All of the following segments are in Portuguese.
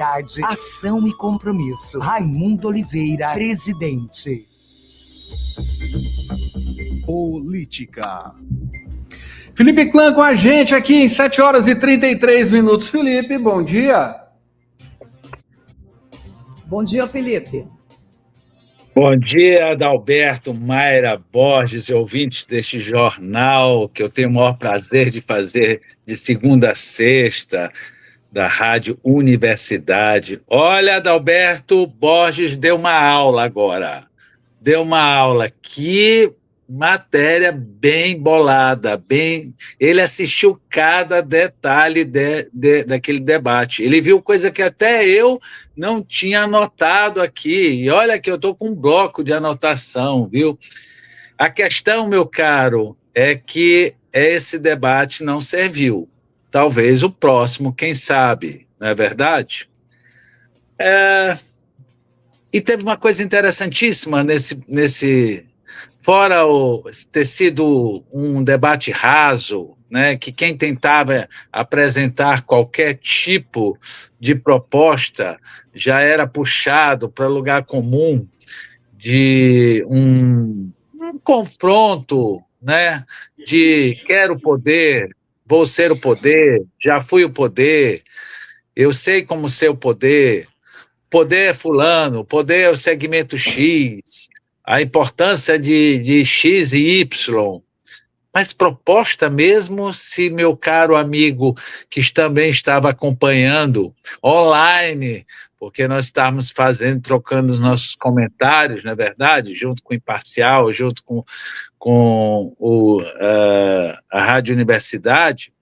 Ação e compromisso. Raimundo Oliveira, presidente. Política. Felipe Clã com a gente aqui em 7 horas e 33 minutos. Felipe, bom dia. Bom dia, Felipe. Bom dia, Adalberto, Mayra Borges e ouvintes deste jornal que eu tenho o maior prazer de fazer de segunda a sexta, da Rádio Universidade. Olha, Adalberto Borges deu uma aula agora. Deu uma aula. Que matéria bem bolada, bem. Ele assistiu cada detalhe daquele debate. Ele viu coisa que até eu não tinha anotado aqui. E olha que eu estou com um bloco de anotação, viu? A questão, meu caro, é que esse debate não serviu. Talvez o próximo, quem sabe, não é verdade? E teve uma coisa interessantíssima nesse fora ter sido um debate raso, né, que quem tentava apresentar qualquer tipo de proposta já era puxado para lugar comum de um confronto, né, de quero poder, vou ser o poder, já fui o poder, eu sei como ser o poder é fulano, poder é o segmento X, a importância de X e Y. Mas proposta mesmo, se meu caro amigo, que também estava acompanhando online, porque nós estávamos trocando os nossos comentários, não é verdade? Junto com o Imparcial, junto com a Rádio Universidade,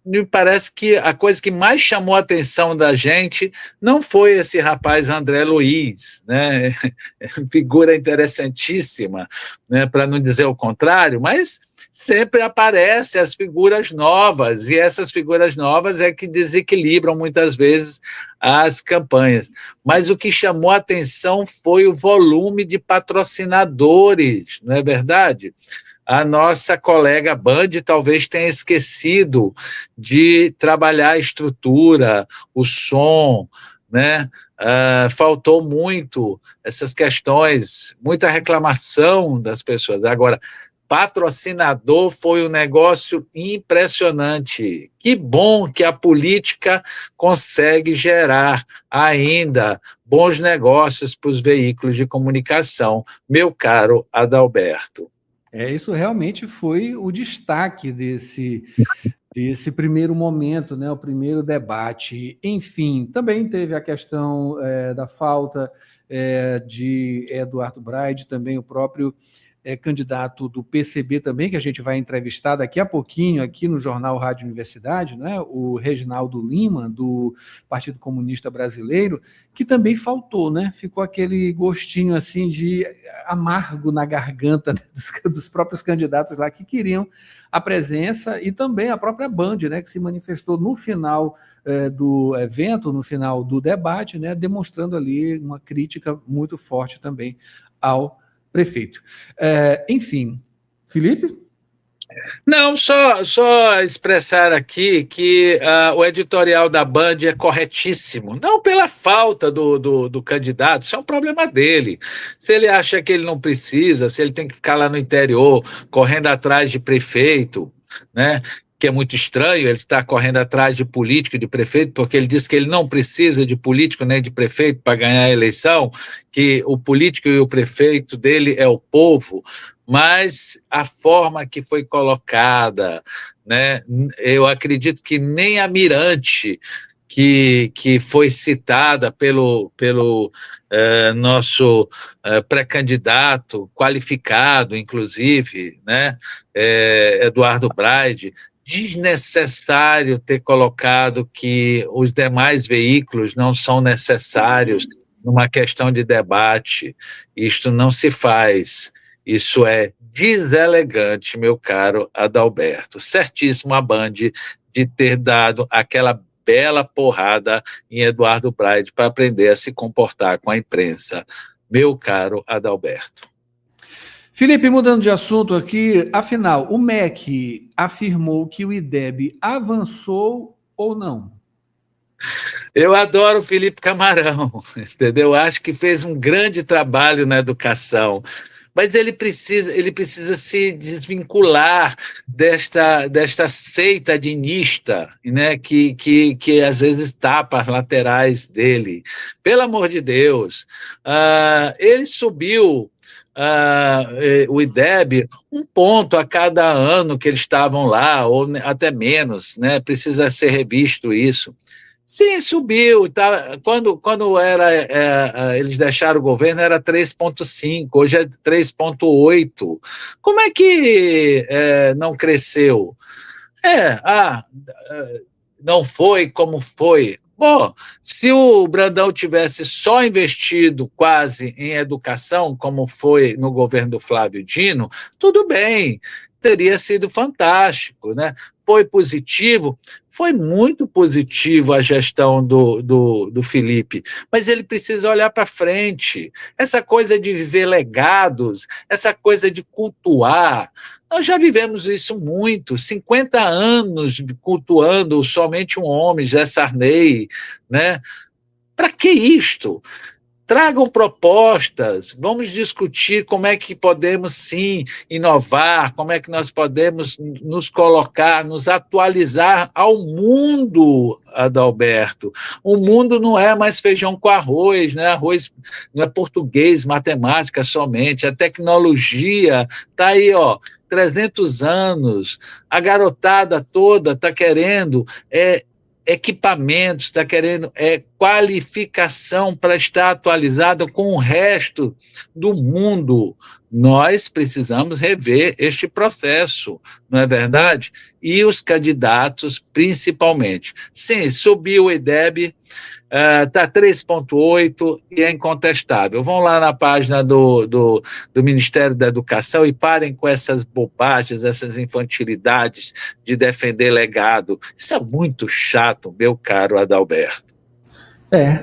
me parece que a coisa que mais chamou a atenção da gente não foi esse rapaz André Luiz, né? Figura interessantíssima, né? Para não dizer o contrário, mas sempre aparecem as figuras novas, e essas figuras novas é que desequilibram muitas vezes as campanhas. Mas o que chamou a atenção foi o volume de patrocinadores, não é verdade? A nossa colega Band talvez tenha esquecido de trabalhar a estrutura, o som, né? Faltou muito essas questões, muita reclamação das pessoas. Agora, patrocinador foi um negócio impressionante. Que bom que a política consegue gerar ainda bons negócios para os veículos de comunicação, meu caro Adalberto. Isso realmente foi o destaque desse primeiro momento, né, o primeiro debate. Enfim, também teve a questão da falta de Eduardo Braide, também o próprio candidato do PCB também, que a gente vai entrevistar daqui a pouquinho aqui no Jornal Rádio Universidade, né, o Reginaldo Lima, do Partido Comunista Brasileiro, que também faltou, né? Ficou aquele gostinho assim de amargo na garganta dos próprios candidatos lá que queriam a presença, e também a própria Band, né, que se manifestou no final do evento, no final do debate, né, demonstrando ali uma crítica muito forte também ao prefeito. Enfim, Felipe? Não, só expressar aqui que o editorial da Band é corretíssimo, não pela falta do candidato, isso é um problema dele. Se ele acha que ele não precisa, se ele tem que ficar lá no interior, correndo atrás de prefeito, né? Que é muito estranho, ele está correndo atrás de político, de prefeito, porque ele diz que ele não precisa de político nem de prefeito para ganhar a eleição, que o político e o prefeito dele é o povo, mas a forma que foi colocada, né, eu acredito que nem a Mirante, que foi citada pelo nosso pré-candidato, qualificado, inclusive, né, Eduardo Braide, desnecessário ter colocado que os demais veículos não são necessários numa questão de debate. Isto não se faz. Isso é deselegante, meu caro Adalberto. Certíssimo a Band de ter dado aquela bela porrada em Eduardo Braide para aprender a se comportar com a imprensa. Meu caro Adalberto. Felipe, mudando de assunto aqui, afinal, o MEC afirmou que o IDEB avançou ou não? Eu adoro o Felipe Camarão, entendeu? Acho que fez um grande trabalho na educação, mas ele precisa se desvincular desta seita dinista, né, que às vezes tapa as laterais dele. Pelo amor de Deus, ele subiu o IDEB um ponto a cada ano que eles estavam lá, ou até menos, né? Precisa ser revisto isso. Sim, subiu. Tá? Quando eles deixaram o governo, era 3,5, hoje é 3,8. Como é que não cresceu? Não foi como foi. Bom, se o Brandão tivesse só investido quase em educação, como foi no governo do Flávio Dino, tudo bem, teria sido fantástico, né? Foi positivo, foi muito positivo a gestão do Felipe, mas ele precisa olhar para frente. Essa coisa de viver legados, essa coisa de cultuar, nós já vivemos isso muito, 50 anos cultuando somente um homem, José Sarney, né? Para que isto? Tragam propostas, vamos discutir como é que podemos, sim, inovar, como é que nós podemos nos colocar, nos atualizar ao mundo, Adalberto. O mundo não é mais feijão com arroz, né? Arroz não é português, matemática somente, a tecnologia está aí, 300 anos, a garotada toda está querendo equipamentos, está querendo qualificação para estar atualizada com o resto do mundo. Nós precisamos rever este processo, não é verdade? E os candidatos, principalmente. Sim, subiu o IDEB, está 3,8 e é incontestável. Vão lá na página do Ministério da Educação e parem com essas bobagens, essas infantilidades de defender legado. Isso é muito chato, meu caro Adalberto.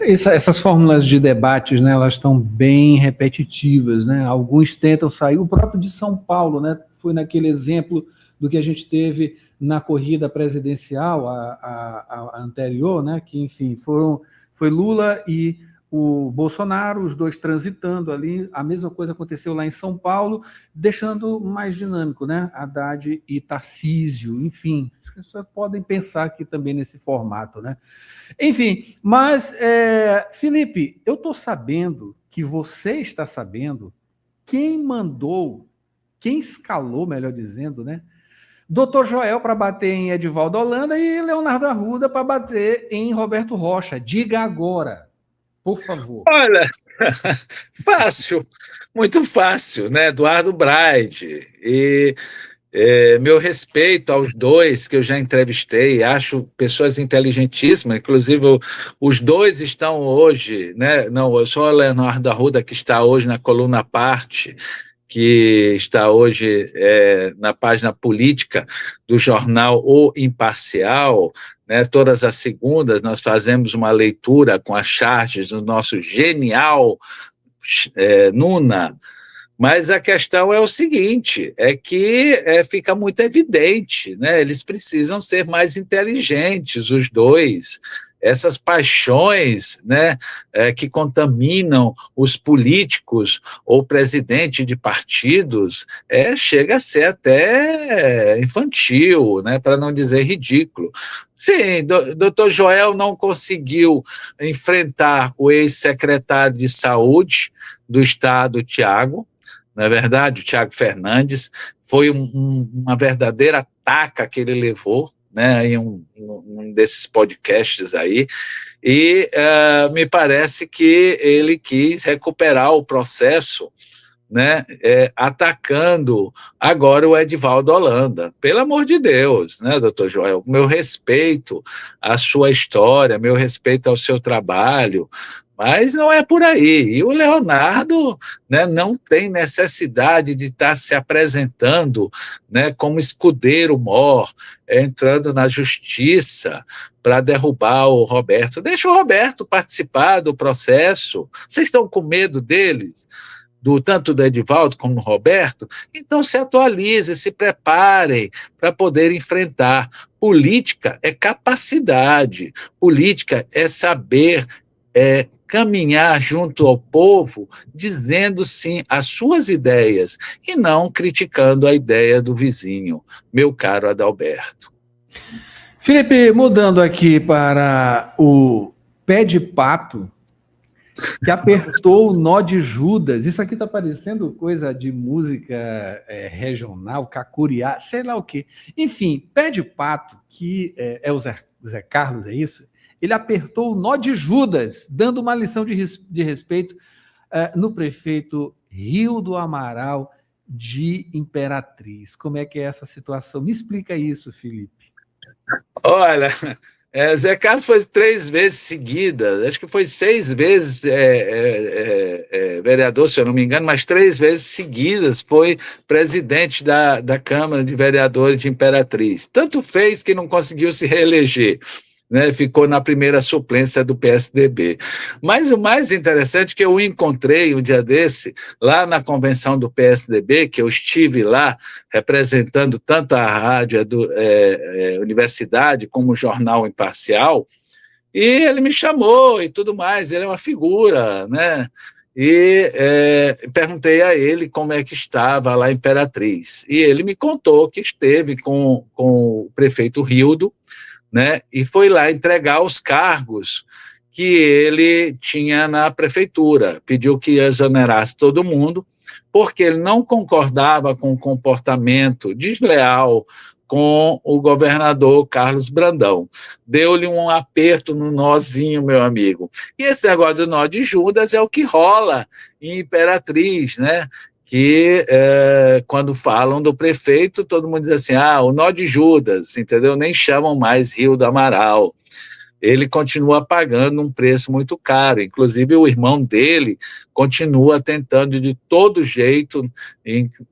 Essas fórmulas de debates, né, elas estão bem repetitivas, né? Alguns tentam sair, o próprio de São Paulo, né, foi naquele exemplo do que a gente teve na corrida presidencial, a anterior, né, que, enfim, foi Lula e o Bolsonaro, os dois transitando ali, a mesma coisa aconteceu lá em São Paulo, deixando mais dinâmico, né, Haddad e Tarcísio, enfim, as pessoas podem pensar aqui também nesse formato, né. Enfim, mas, Felipe, eu estou sabendo que você está sabendo quem escalou, melhor dizendo, né, Dr. Joel para bater em Edivaldo Holanda e Leonardo Arruda para bater em Roberto Rocha. Diga agora, por favor. Olha, fácil, muito fácil, né? Eduardo Braide. E meu respeito aos dois que eu já entrevistei, acho pessoas inteligentíssimas, inclusive os dois estão hoje, né? Não, só o Leonardo Arruda que está hoje na coluna à parte, que está hoje na página política do jornal O Imparcial, né? Todas as segundas nós fazemos uma leitura com as charges do nosso genial Nuna, mas a questão é o seguinte, é que fica muito evidente, né? Eles precisam ser mais inteligentes, os dois. Essas paixões, né, que contaminam os políticos ou presidente de partidos, chega a ser até infantil, né, para não dizer ridículo. Sim, doutor Joel não conseguiu enfrentar o ex-secretário de Saúde do Estado, Tiago, não é verdade? O Tiago Fernandes, foi uma verdadeira taca que ele levou, né, em um desses podcasts aí, e me parece que ele quis recuperar o processo, né, atacando agora o Edivaldo Holanda. Pelo amor de Deus, né, doutor Joel? Meu respeito à sua história, meu respeito ao seu trabalho, mas não é por aí. E o Leonardo, né, não tem necessidade de estar se apresentando, né, como escudeiro mor, entrando na justiça para derrubar o Roberto. Deixa o Roberto participar do processo. Vocês estão com medo deles? tanto do Edivaldo como do Roberto, então se atualizem, se preparem para poder enfrentar. Política é capacidade, política é saber caminhar junto ao povo, dizendo sim às suas ideias e não criticando a ideia do vizinho, meu caro Adalberto. Felipe, mudando aqui para o pé de pato, que apertou o nó de Judas. Isso aqui está parecendo coisa de música regional, cacuriá, sei lá o quê. Enfim, pé de pato, que é o Zé Carlos, é isso? Ele apertou o nó de Judas, dando uma lição de respeito no prefeito Rio do Amaral de Imperatriz. Como é que é essa situação? Me explica isso, Felipe. Olha, Zé Carlos foi 3 vezes seguidas, acho que foi 6 vezes vereador, se eu não me engano, mas 3 vezes seguidas foi presidente da Câmara de Vereadores de Imperatriz. Tanto fez que não conseguiu se reeleger. Né, ficou na primeira suplência do PSDB. Mas o mais interessante é que eu o encontrei um dia desse, lá na convenção do PSDB, que eu estive lá representando tanto a rádio Universidade como o Jornal Imparcial, e ele me chamou e tudo mais, ele é uma figura, né? E perguntei a ele como é que estava lá em Imperatriz. E ele me contou que esteve com o prefeito Rildo, né, e foi lá entregar os cargos que ele tinha na prefeitura, pediu que exonerasse todo mundo, porque ele não concordava com o comportamento desleal com o governador Carlos Brandão. Deu-lhe um aperto no nozinho, meu amigo. E esse negócio do nó de Judas é o que rola em Imperatriz, né? Que quando falam do prefeito, todo mundo diz assim, o nó de Judas, entendeu? Nem chamam mais Rio do Amaral. Ele continua pagando um preço muito caro, inclusive o irmão dele continua tentando de todo jeito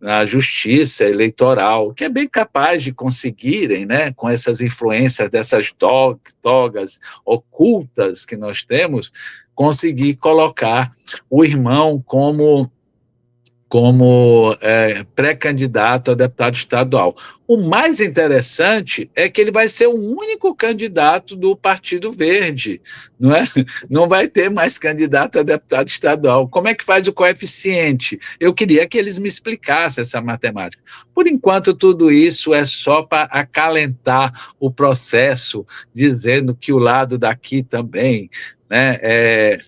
na justiça eleitoral, que é bem capaz de conseguirem, né, com essas influências dessas togas ocultas que nós temos, conseguir colocar o irmão como pré-candidato a deputado estadual. O mais interessante é que ele vai ser o único candidato do Partido Verde, não é? Não vai ter mais candidato a deputado estadual. Como é que faz o coeficiente? Eu queria que eles me explicassem essa matemática. Por enquanto, tudo isso é só para acalentar o processo, dizendo que o lado daqui também, né,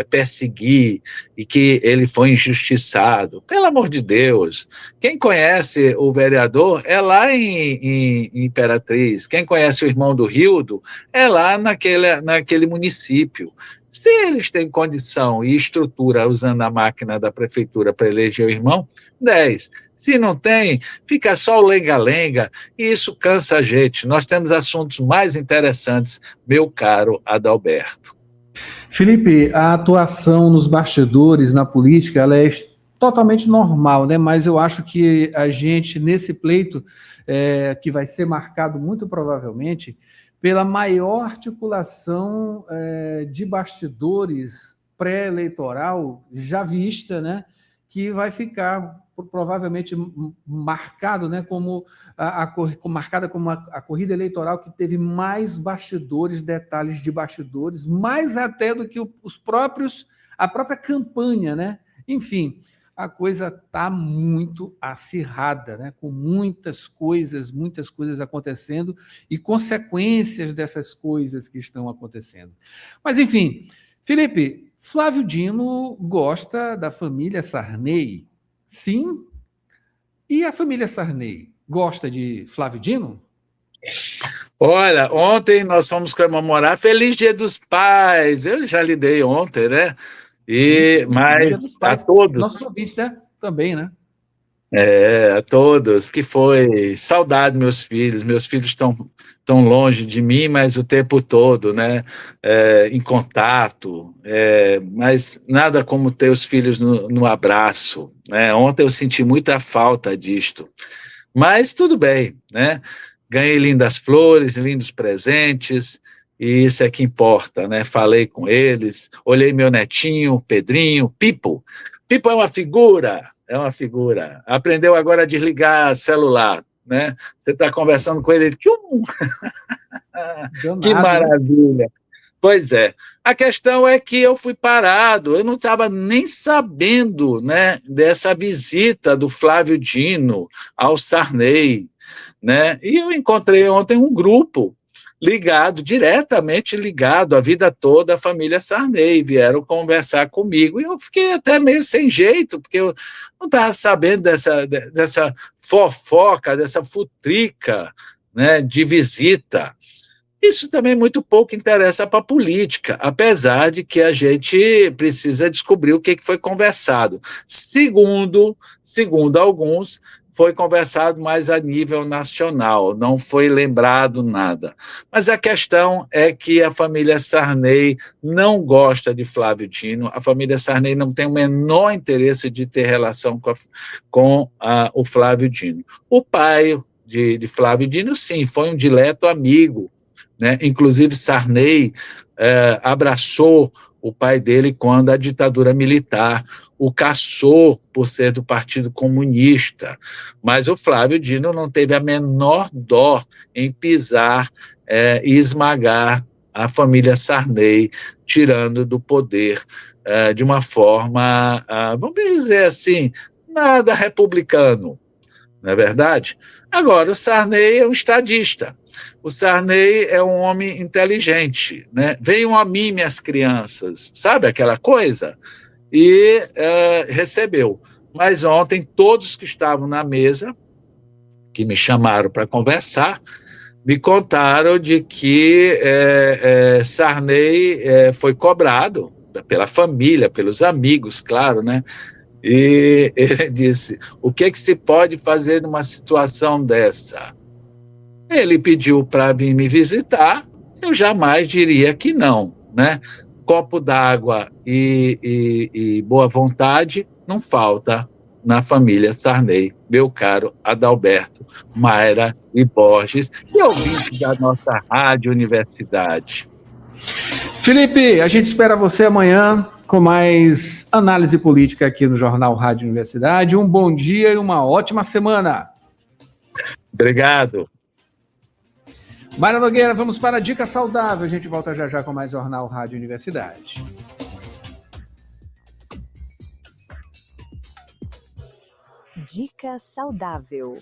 perseguir e que ele foi injustiçado. Pelo amor de Deus, quem conhece o vereador é lá em Imperatriz, quem conhece o irmão do Rildo é lá naquele município. Se eles têm condição e estrutura usando a máquina da prefeitura para eleger o irmão, 10. Se não tem, fica só o lenga-lenga e isso cansa a gente. Nós temos assuntos mais interessantes, meu caro Adalberto. Felipe, a atuação nos bastidores, na política, ela é totalmente normal, né? Mas eu acho que a gente, nesse pleito, que vai ser marcado muito provavelmente pela maior articulação de bastidores pré-eleitoral já vista, né? Que vai ficar provavelmente marcado, né, marcada como a corrida eleitoral que teve mais bastidores, detalhes de bastidores, mais até do que a própria campanha, né? Enfim, a coisa está muito acirrada, né? Com muitas coisas acontecendo e consequências dessas coisas que estão acontecendo. Mas, enfim, Felipe, Flávio Dino gosta da família Sarney, sim? E a família Sarney gosta de Flávio Dino? Olha, ontem nós fomos comemorar Feliz Dia dos Pais, eu já lhe dei ontem, né? Mas Dia dos Pais, a todos... Nossos ouvintes, né? Também, né? A todos, que foi saudade meus filhos estão tão longe de mim, mas o tempo todo, né, em contato, mas nada como ter os filhos no abraço, né? Ontem eu senti muita falta disto, mas tudo bem, né, ganhei lindas flores, lindos presentes, e isso é que importa, né? Falei com eles, olhei meu netinho, Pedrinho, Pipo, Pipo é uma figura. Aprendeu agora a desligar celular, né? Você está conversando com ele, tchum! Que maravilha! Pois é. A questão é que eu fui parado, eu não estava nem sabendo, né, dessa visita do Flávio Dino ao Sarney, né? E eu encontrei ontem um grupo diretamente ligado a vida toda à família Sarney, vieram conversar comigo, e eu fiquei até meio sem jeito, porque eu não estava sabendo dessa fofoca, dessa futrica, né, de visita. Isso também muito pouco interessa para a política, apesar de que a gente precisa descobrir o que foi conversado. Segundo alguns, foi conversado mais a nível nacional, não foi lembrado nada. Mas a questão é que a família Sarney não gosta de Flávio Dino, a família Sarney não tem o menor interesse de ter relação com o Flávio Dino. O pai de Flávio Dino, sim, foi um dileto amigo, né? Inclusive Sarney abraçou o pai dele quando a ditadura militar o caçou por ser do Partido Comunista, mas o Flávio Dino não teve a menor dó em pisar e esmagar a família Sarney, tirando do poder de uma forma, vamos dizer assim, nada republicano, não é verdade? Agora, o Sarney é um estadista. O Sarney é um homem inteligente, né? Venham a mim, minhas crianças, sabe aquela coisa? E recebeu. Mas ontem, todos que estavam na mesa, que me chamaram para conversar, me contaram de que Sarney foi cobrado pela família, pelos amigos, claro, né? E ele disse, o que se pode fazer numa situação dessa? Ele pediu para vir me visitar, eu jamais diria que não, né? Copo d'água e boa vontade não falta na família Sarney, meu caro Adalberto, Mayra e Borges, e ouvintes da nossa Rádio Universidade. Felipe, a gente espera você amanhã com mais análise política aqui no Jornal Rádio Universidade. Um bom dia e uma ótima semana. Obrigado. Mayra Nogueira, vamos para a Dica Saudável. A gente volta já com mais Jornal Rádio Universidade. Dica Saudável.